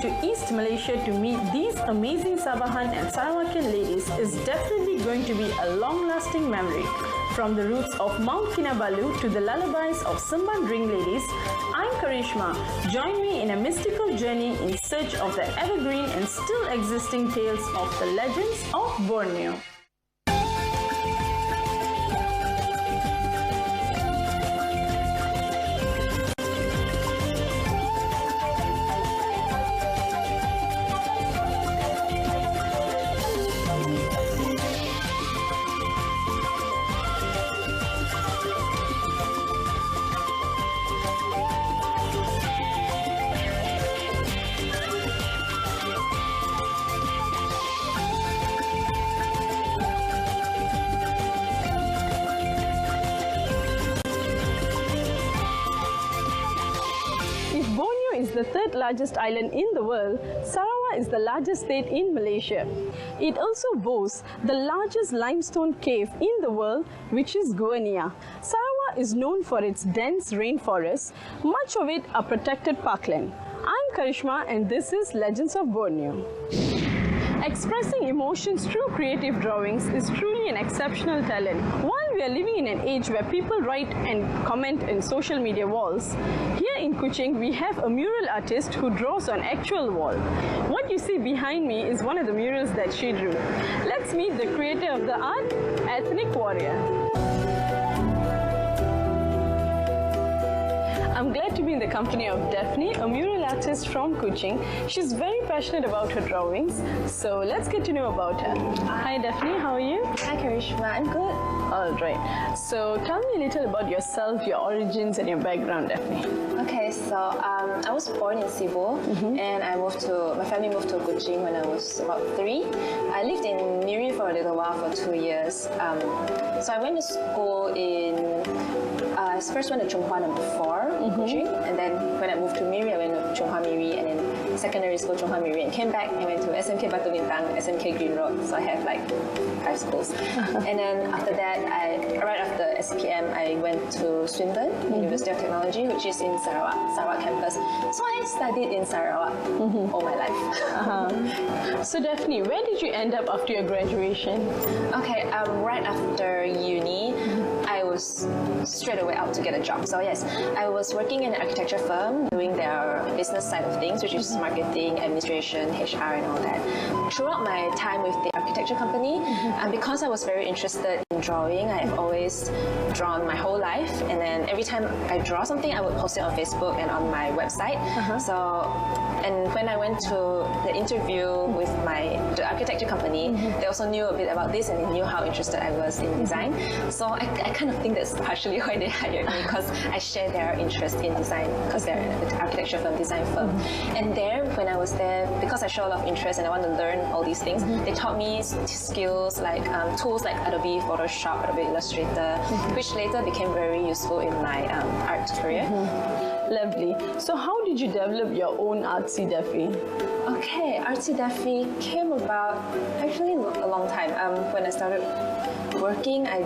to East Malaysia to meet these amazing Sabahan and Sarawakian ladies is definitely going to be a long-lasting memory. From the roots of Mount Kinabalu to the lullabies of Semban Ring ladies, I'm Karishma. Join me in a mystical journey in search of the evergreen and still existing tales of the legends of Borneo. Borneo is the third largest island in the world. Sarawak is the largest state in Malaysia. It also boasts the largest limestone cave in the world, which is Guania. Sarawak is known for its dense rainforests. Much of it are protected parkland. I'm Karishma and this is Legends of Borneo. Expressing emotions through creative drawings is truly an exceptional talent. While we are living in an age where people write and comment in social media walls, here in Kuching we have a mural artist who draws on actual wall. What you see behind me is one of the murals that she drew. Let's meet the creator of the art, Ethnic Warrior. I'm glad to be in the company of Daphne, a mural artist from Kuching. She's very passionate about her drawings, so let's get to know about her. Hi Daphne, how are you? Hi Karishma, I'm good. Alright, so tell me a little about yourself, your origins and your background, Daphne. Okay, so I was born in Cebu and my family moved to Kuching when I was about 3. I lived in Miri for a little while, for 2 years. So I went to school I first went to Chunghua number 4 in Kuching, and then when I moved to Miri, I went to Chunghua Miri, and then secondary school Chunghua Miri, and came back and went to SMK Batu Bintang, SMK Green Road. So I have like 5 schools. And then after that, right after SPM, I went to Swinburne, University of Technology, which is in Sarawak campus. So I studied in Sarawak all my life. So Daphne, where did you end up after your graduation? Okay, right after uni, I was straight away out to get a job. So yes, I was working in an architecture firm doing their business side of things, which is marketing, administration, HR and all that. Throughout my time with the architecture company, and because I was very interested in drawing, I've always drawn my whole life, and then every time I draw something, I would post it on Facebook and on my website. And when I went to the interview with the architecture company, they also knew a bit about this and they knew how interested I was in design. So I kind of think that's partially why they hired me, because I share their interest in design, because they're an architecture firm, design firm. And there, when I was there, because I show a lot of interest and I want to learn all these things, they taught me skills like tools like Adobe Photoshop, Adobe Illustrator, which later became very useful in my art career. Lovely. So how did you develop your own artsy Daffy? Okay, Artsy Daffy came about actually a long time. When I started working, I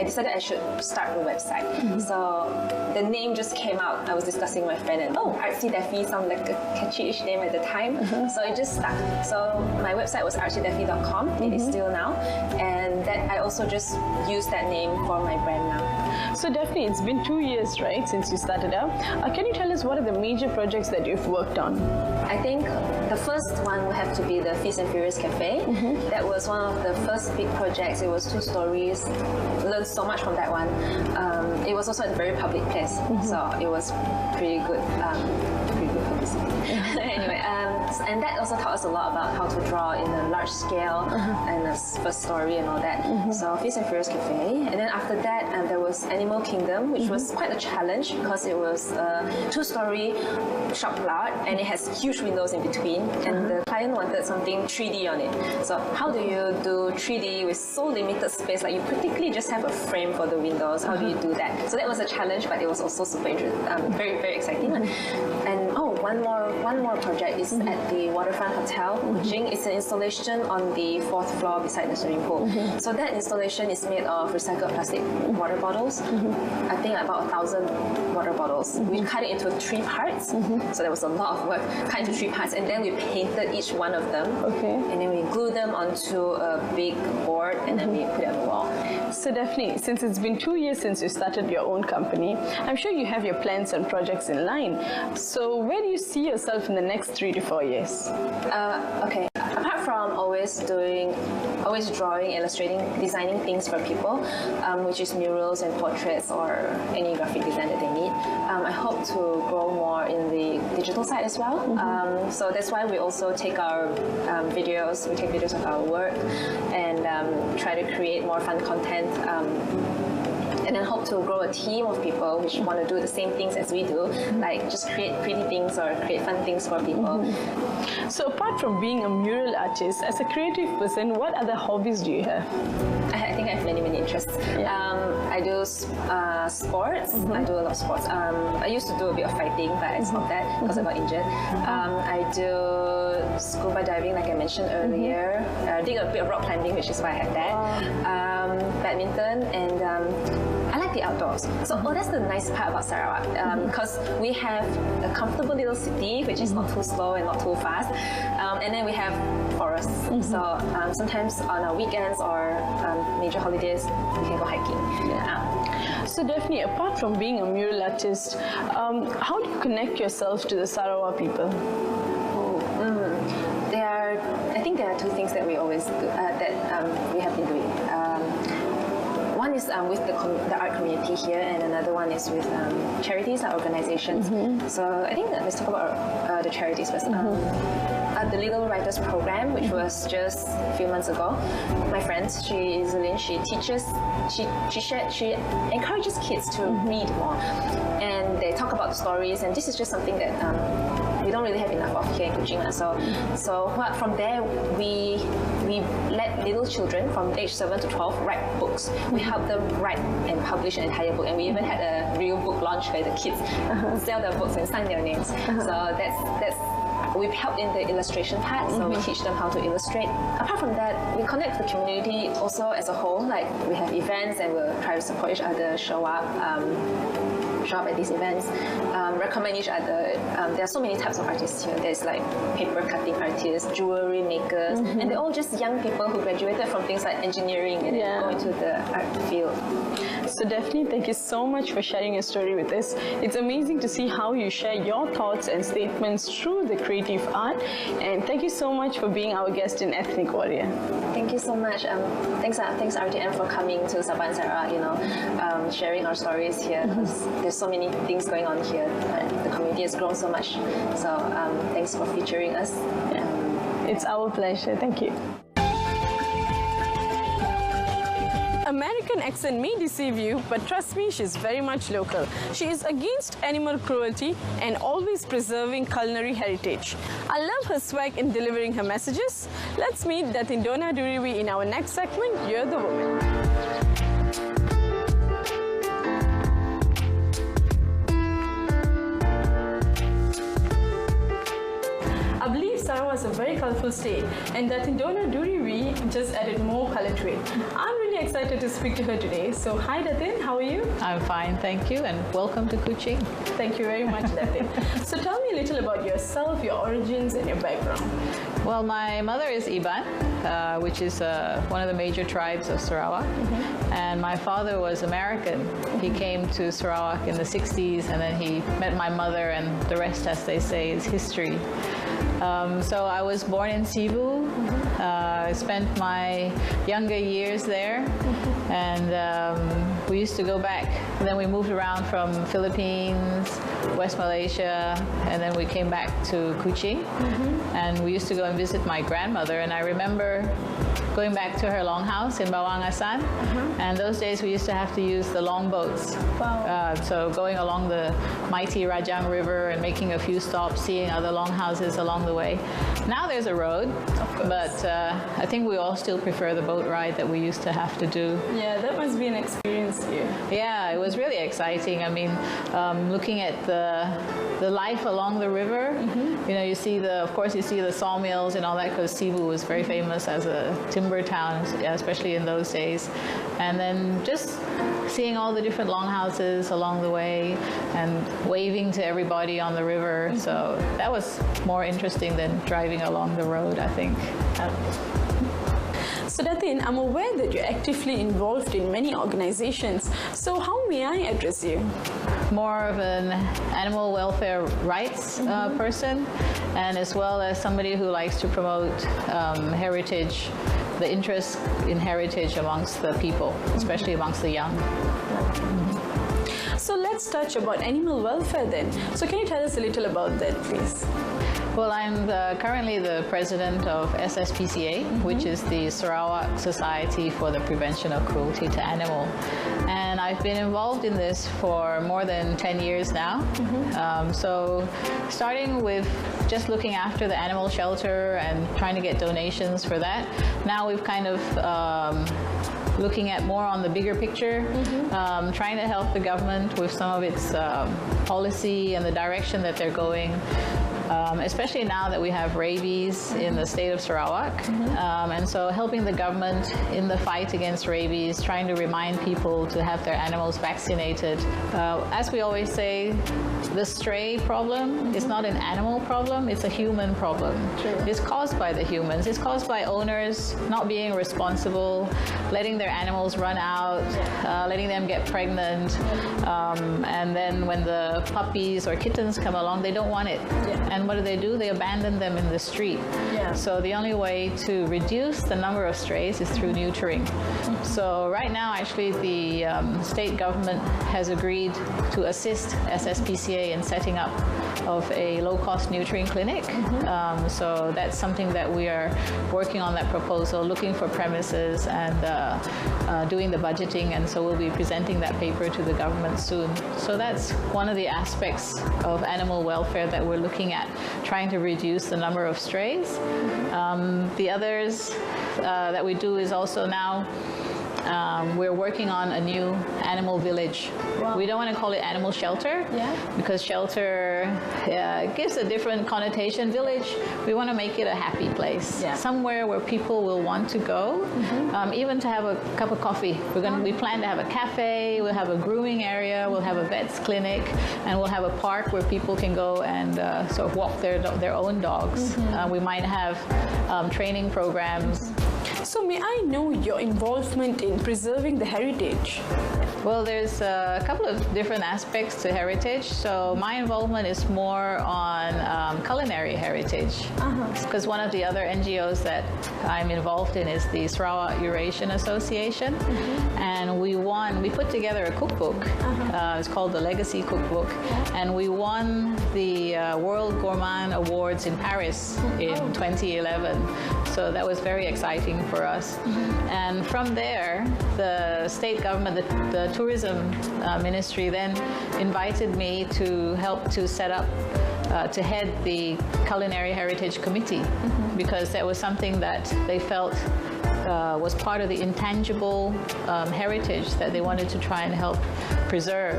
decided I should start a website. So the name just came out. I was discussing with my friend and Artsy Daffy sounded like a catchy-ish name at the time. So it just stuck. So my website was artsydaffy.com. It is still now. And that I also just used that name for my brand now. So Daphne, it's been 2 years, right, since you started out. Can you tell us what are the major projects that you've worked on? I think the first one would have to be the Feast and Furious Cafe. That was one of the first big projects. It was 2 stories. Learned so much from that one. It was also at a very public place, so it was pretty good publicity. Anyway, and that also taught us a lot about how to draw in a large scale and a first story and all that. So Feast and Furious Cafe, and then after that there was Animal Kingdom, which was quite a challenge because it was a 2-story shop lot and it has huge windows in between, and the client wanted something 3D on it. So how do you do 3D with so limited space? Like you practically just have a frame for the windows. How do you do that? So that was a challenge, but it was also super interesting, very, very exciting. And one more project is at the Waterfront Hotel, Kuching. It's an installation on the 4th floor beside the swimming pool. So that installation is made of recycled plastic water bottles. I think about 1,000 water bottles. We cut it into 3 parts. So there was a lot of work, cut into 3 parts, and then we painted each one of them. Okay. And then we glued them onto a big board, and then we put it on the wall. So Daphne, since it's been 2 years since you started your own company, I'm sure you have your plans and projects in line. So where do you see yourself in the next 3 to 4 years? Okay, apart from always drawing, illustrating, designing things for people, which is murals and portraits or any graphic design that they need, I hope to grow more in the digital side as well. So that's why we also take our videos, we take videos of our work and try to create more fun content. And then hope to grow a team of people which want to do the same things as we do, like just create pretty things or create fun things for people. So apart from being a mural artist, as a creative person, what other hobbies do you have? I think I have many interests. I do sports. I do a lot of sports. I used to do a bit of fighting, but I stopped that because I got injured. I do scuba diving, like I mentioned earlier. I did a bit of rock climbing, which is why I had that. Badminton, and I like the outdoors. So that's the nice part about Sarawak, because we have a comfortable little city, which is not too slow and not too fast. And then we have forests. So sometimes on our weekends or major holidays, we can go hiking. So Daphne, apart from being a mural artist, how do you connect yourself to the Sarawak people? I think there are 2 things that we always do, that we have been doing. One is with the art community here, and another one is with charities or organizations. So I think let's talk about the charities first. The Little Writers Program, which was just a few months ago. My friend, she teaches, she encourages kids to read more, and they talk about the stories. And this is just something that we don't really have enough of here in Kuching. So from there we let little children from age 7 to 12 write books. We help them write and publish an entire book, and we even had a real book launch where the kids sell their books and sign their names. So that's we've helped in the illustration part, so we teach them how to illustrate. Apart from that, we connect the community also as a whole. Like we have events and we'll try to support each other, show up at these events, recommend each other. There are so many types of artists here. There's like paper cutting artists, jewelry makers, and they're all just young people who graduated from things like engineering and then go into the art field. So Daphne, thank you so much for sharing your story with us. It's amazing to see how you share your thoughts and statements through the creative art, and thank you so much for being our guest in Ethnic Warrior. Thank you so much. Thanks RTM for coming to Sabah and Sarawak, sharing our stories here. There's so many things going on here. The community has grown so much. So thanks for featuring us. It's our pleasure. Thank you. American accent may deceive you, but trust me, she's very much local. She is against animal cruelty and always preserving culinary heritage. I love her swag in delivering her messages. Let's meet Datindona Duriwi in our next segment, You're the Woman. I believe Sarawak is a very colourful state, and Datindona Duriwi just added more colour to it. I'm really excited to speak to her today. So hi Datin, how are you? I'm fine, thank you, and welcome to Kuching. Thank you very much, Datin. So tell me a little about yourself, your origins and your background. Well, my mother is Iban, which is one of the major tribes of Sarawak, and my father was American. He came to Sarawak in the 60s, and then he met my mother, and the rest, as they say, is history. So I was born in Cebu. I spent my younger years there, and we used to go back. And then we moved around from Philippines, West Malaysia, and then we came back to Kuching. And we used to go and visit my grandmother, and I remember going back to her longhouse in Bawangasan. And those days we used to have to use the long boats. Wow. So going along the mighty Rajang River and making a few stops, seeing other longhouses along the way. Now there's a road, but I think we all still prefer the boat ride that we used to have to do. Yeah, that must be an experience here. Yeah, it was really exciting. I mean, looking at the the life along the river. You know, you see of course you see the sawmills and all that, because Cebu was very famous as a timber town, especially in those days. And then just seeing all the different longhouses along the way and waving to everybody on the river. So that was more interesting than driving along the road, I think. So Datin, I'm aware that you're actively involved in many organizations. So how may I address you? More of an animal welfare rights person, and as well as somebody who likes to promote heritage, the interest in heritage amongst the people, especially amongst the young. So let's touch about animal welfare then. So can you tell us a little about that, please? Well, I'm currently the president of SSPCA, which is the Sarawak Society for the Prevention of Cruelty to Animal. And I've been involved in this for more than 10 years now. So starting with just looking after the animal shelter and trying to get donations for that, now we've kind of looking at more on the bigger picture, trying to help the government with some of its policy and the direction that they're going. Especially now that we have rabies in the state of Sarawak. And so helping the government in the fight against rabies, trying to remind people to have their animals vaccinated. As we always say, the stray problem is not an animal problem, it's a human problem. It's caused by the humans. It's caused by owners not being responsible, letting their animals run out, letting them get pregnant, and then when the puppies or kittens come along, they don't want it. And what do? They abandon them in the street. So the only way to reduce the number of strays is through neutering. So right now, actually, the state government has agreed to assist SSPCA in setting up of a low-cost neutering clinic. So that's something that we are working on, that proposal, looking for premises and doing the budgeting, and so we'll be presenting that paper to the government soon. So that's one of the aspects of animal welfare that we're looking at, trying to reduce the number of strays. The others that we do is also now we're working on a new animal village. We don't want to call it animal shelter because shelter gives a different connotation. Village, we want to make it a happy place, somewhere where people will want to go, even to have a cup of coffee. We plan to have a cafe, we'll have a grooming area, we'll have a vet's clinic, and we'll have a park where people can go and sort of walk their own dogs. We might have training programs. So may I know your involvement in preserving the heritage? Well, there's a couple of different aspects to heritage. So my involvement is more on culinary heritage, because one of the other NGOs that I'm involved in is the Sarawak Eurasian Association, and we put together a cookbook. It's called the Legacy Cookbook, and we won the World Gourmand Awards in Paris in 2011. So that was very exciting for us. And from there, the state government, the tourism ministry then invited me to help to set up, to head the Culinary Heritage Committee, because that was something that they felt was part of the intangible heritage that they wanted to try and help preserve.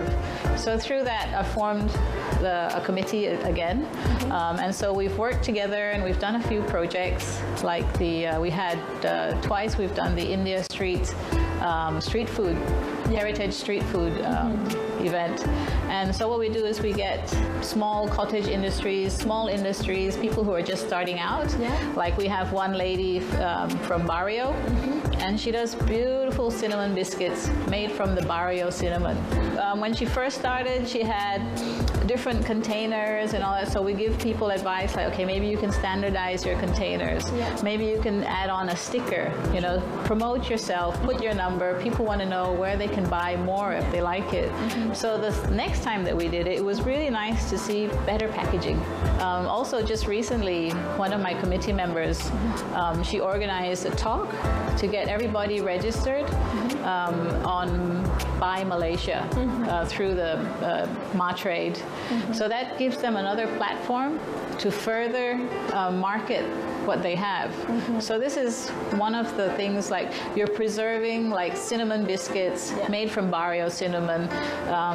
So through that, I formed a committee again, and so we've worked together and we've done a few projects, like we had twice we've done the India street food, heritage street food event. And so what we do is we get small cottage industries, small industries, people who are just starting out. Like we have one lady from Barrio, and she does beautiful cinnamon biscuits made from the Barrio cinnamon. When she first started, she had different containers and all that, so we give people advice like, okay, maybe you can standardize your containers. Maybe you can add on a sticker, you know, promote yourself, put your number. People want to know where they can buy more if they like it. So the next time that we did it, it was really nice to see better packaging. Also, just recently, one of my committee members, she organized a talk to get everybody registered on Buy Malaysia through the MaTrade. So that gives them another platform to further market what they have. So this is one of the things, like you're preserving like cinnamon biscuits made from Barrio cinnamon.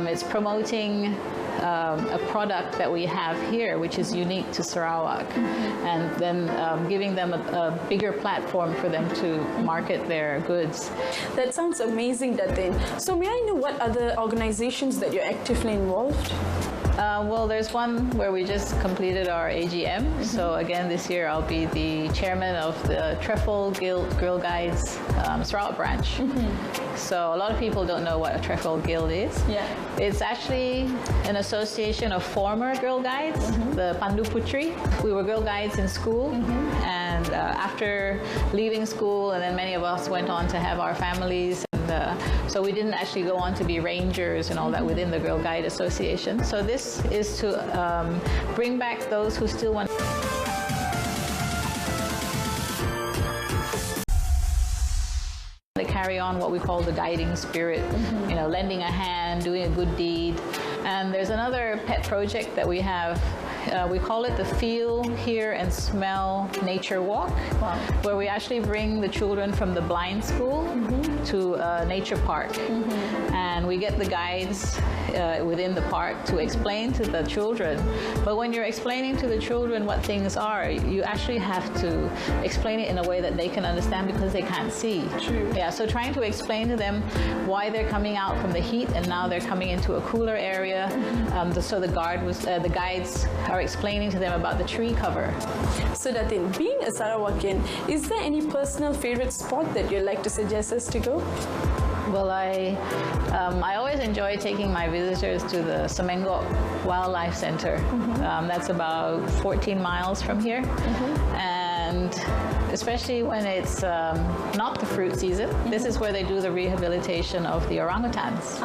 It's promoting a product that we have here, which is unique to Sarawak, and then giving them a bigger platform for them to market their goods. That sounds amazing, Datin. So may I know what other organizations that you're actively involved? Well, there's one where we just completed our AGM. So again, this year I'll be the chairman of the Trefoil Guild Grill Guides Sarawak branch. So a lot of people don't know what a Trefoil Guild is. Yeah. It's actually an association of former Girl Guides, the Pandu Putri. We were Girl Guides in school, and after leaving school, and then many of us went on to have our families. So we didn't actually go on to be rangers and all that within the Girl Guide Association. So this is to bring back those who still want to carry on what we call the guiding spirit, you know, lending a hand, doing a good deed. And there's another pet project that we have. We call it the Feel, Hear and Smell Nature Walk, where we actually bring the children from the blind school to a nature park. And we get the guides within the park to explain to the children. But when you're explaining to the children what things are, you actually have to explain it in a way that they can understand because they can't see. True. Yeah, so trying to explain to them why they're coming out from the heat and now they're coming into a cooler area. So the guides are explaining to them about the tree cover. So Datin, being a Sarawakian, is there any personal favorite spot that you'd like to suggest us to go? Well, I always enjoy taking my visitors to the Semengok Wildlife Center. That's about 14 miles from here. And especially when it's not the fruit season, this is where they do the rehabilitation of the orangutans.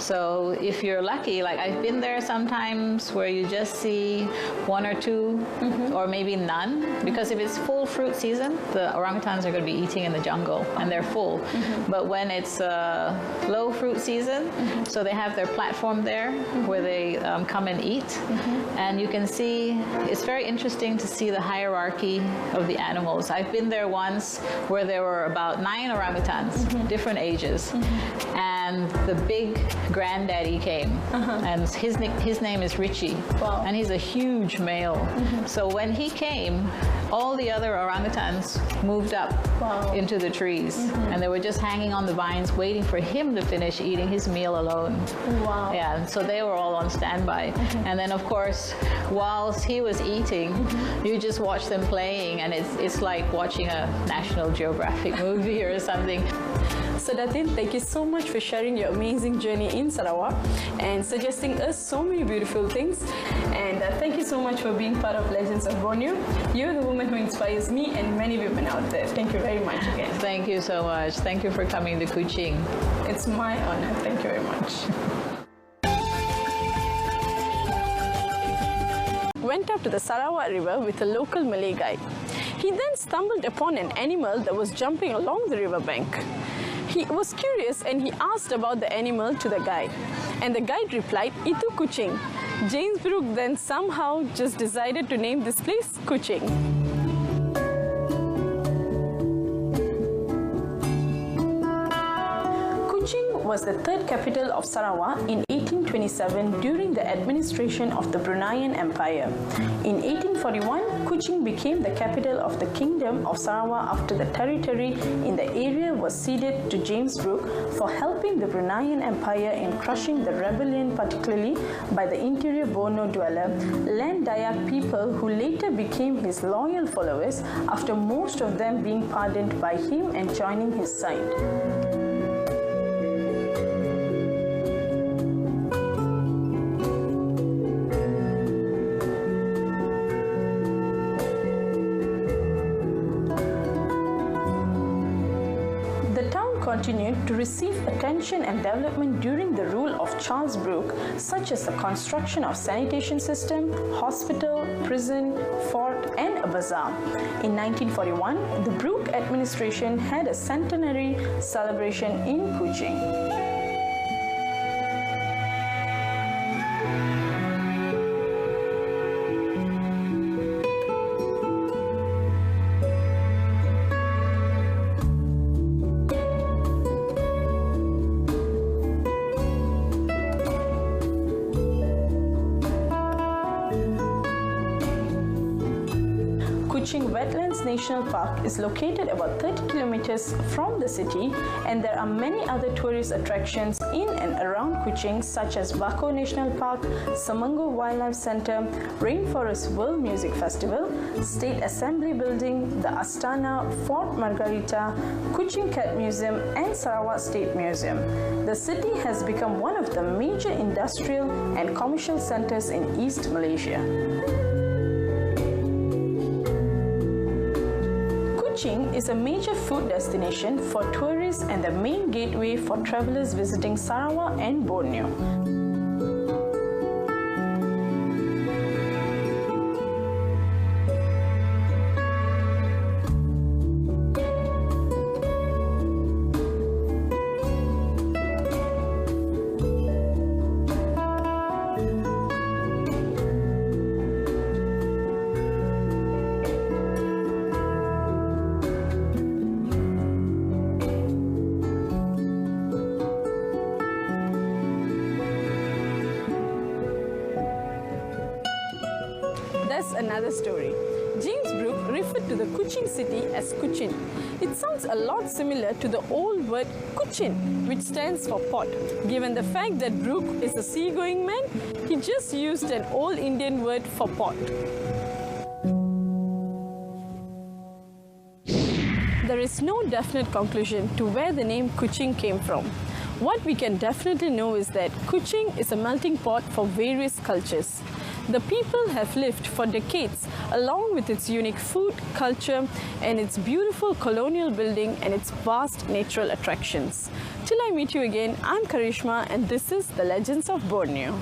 So if you're lucky, like I've been there sometimes where you just see one or two or maybe none, because if it's full fruit season, the orangutans are going to be eating in the jungle and they're full. But when it's low fruit season, so they have their platform there where they come and eat. And you can see, it's very interesting to see the hierarchy of the animals. I've been there once where there were about 9 orangutans, different ages. And the big granddaddy came, and his name is Richie. Wow. And he's a huge male. So when he came, all the other orangutans moved up into the trees, and they were just hanging on the vines waiting for him to finish eating his meal alone. Wow. Yeah, and so they were all on standby. And then of course, whilst he was eating, you just watch them playing, and it's like watching a National Geographic movie or something. So Datin, thank you so much for sharing your amazing journey in Sarawak and suggesting us so many beautiful things. And thank you so much for being part of Legends of Borneo. You're the woman who inspires me and many women out there. Thank you very much again. Thank you so much. Thank you for coming to Kuching. It's my honor. Thank you very much. Went up to the Sarawak River with a local Malay guide. He then stumbled upon an animal that was jumping along the riverbank. He was curious and he asked about the animal to the guide. And the guide replied, "Itu Kuching." James Brooke then somehow just decided to name this place Kuching. Kuching was the third capital of Sarawak in 1827 during the administration of the Bruneian Empire. In 1841, Kuching became the capital of the Kingdom of Sarawak after the territory in the area was ceded to James Brooke for helping the Bruneian Empire in crushing the rebellion, particularly by the interior Borneo dweller, Land Dayak people who later became his loyal followers after most of them being pardoned by him and joining his side. Continued to receive attention and development during the rule of Charles Brooke, such as the construction of sanitation system, hospital, prison, fort, and a bazaar. In 1941, the Brooke administration had a centenary celebration in Kuching. Kuching Wetlands National Park is located about 30 kilometers from the city, and there are many other tourist attractions in and around Kuching such as Bako National Park, Semengo Wildlife Center, Rainforest World Music Festival, State Assembly Building, the Astana, Fort Margarita, Kuching Cat Museum and Sarawak State Museum. The city has become one of the major industrial and commercial centers in East Malaysia. Kuching is a major food destination for tourists and the main gateway for travelers visiting Sarawak and Borneo. That's another story. James Brooke referred to the Kuching city as Kuching. It sounds a lot similar to the old word Kuchin, which stands for pot. Given the fact that Brooke is a seagoing man, he just used an old Indian word for pot. There is no definite conclusion to where the name Kuching came from. What we can definitely know is that Kuching is a melting pot for various cultures. The people have lived for decades along with its unique food, culture, and its beautiful colonial building and its vast natural attractions. Till I meet you again, I'm Karishma and this is The Legends of Borneo.